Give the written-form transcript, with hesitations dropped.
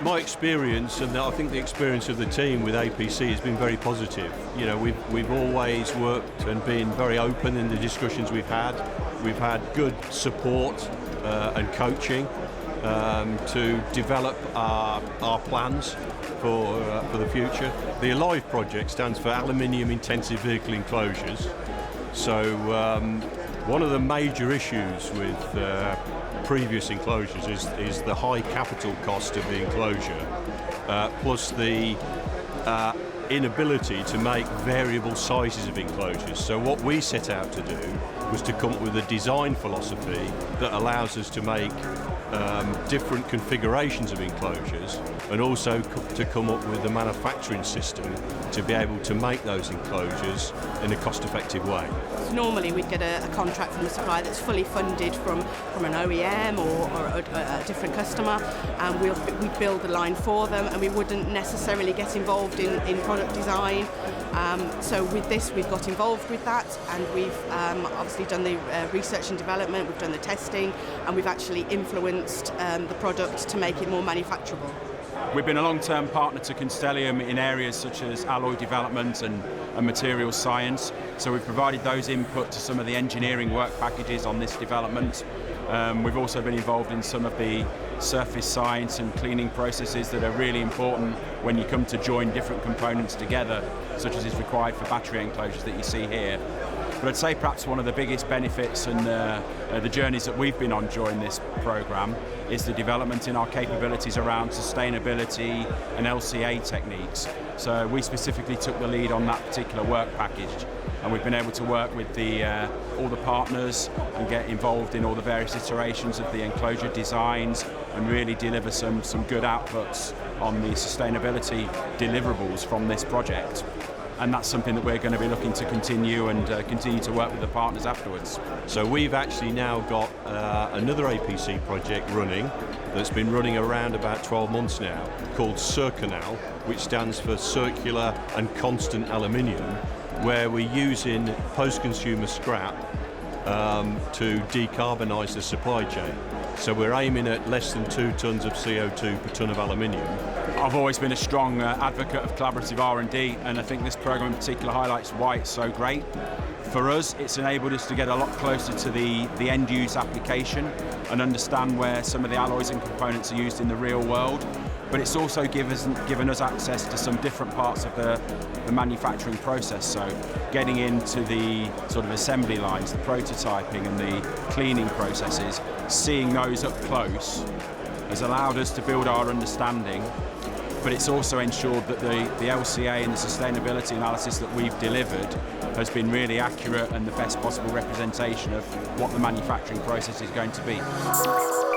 My experience, and I think the experience of the team with APC, has been very positive. You know, we've always worked and been very open in the discussions we've had. We've had good support and coaching to develop our plans for the future. The ALIVE project stands for Aluminium Intensive Vehicle Enclosures. So one of the major issues with previous enclosures is the high capital cost of the enclosure, plus the inability to make variable sizes of enclosures. So what we set out to do was to come up with a design philosophy that allows us to make different configurations of enclosures, and also to come up with a manufacturing system to be able to make those enclosures in a cost-effective way. Normally we'd get a contract from a supplier that's fully funded from an OEM or a different customer, and we'd build the line for them, and we wouldn't necessarily get involved in product design. So with this we've got involved with that, and we've obviously done the research and development, we've done the testing, and we've actually influenced the product to make it more manufacturable. We've been a long-term partner to Constellium in areas such as alloy development and materials science, so we've provided those input to some of the engineering work packages on this development. We've also been involved in some of the surface science and cleaning processes that are really important when you come to join different components together, such as is required for battery enclosures that you see here. But I'd say perhaps one of the biggest benefits and the journeys that we've been on during this programme is the development in our capabilities around sustainability and LCA techniques. So we specifically took the lead on that particular work package, and we've been able to work with all the partners and get involved in all the various iterations of the enclosure designs and really deliver some good outputs on the sustainability deliverables from this project. And that's something that we're going to be looking to continue and continue to work with the partners afterwards. So we've actually now got another APC project running that's been running around about 12 months now, called Circonal, which stands for Circular and Constant Aluminium, where we're using post-consumer scrap to decarbonise the supply chain. So we're aiming at less than 2 tonnes of CO2 per tonne of aluminium. I've always been a strong advocate of collaborative R&D, and I think this programme in particular highlights why it's so great. For us, it's enabled us to get a lot closer to the end-use application and understand where some of the alloys and components are used in the real world. But it's also given us access to some different parts of the manufacturing process. So getting into the sort of assembly lines, the prototyping and the cleaning processes, seeing those up close has allowed us to build our understanding, but it's also ensured that the LCA and the sustainability analysis that we've delivered has been really accurate and the best possible representation of what the manufacturing process is going to be.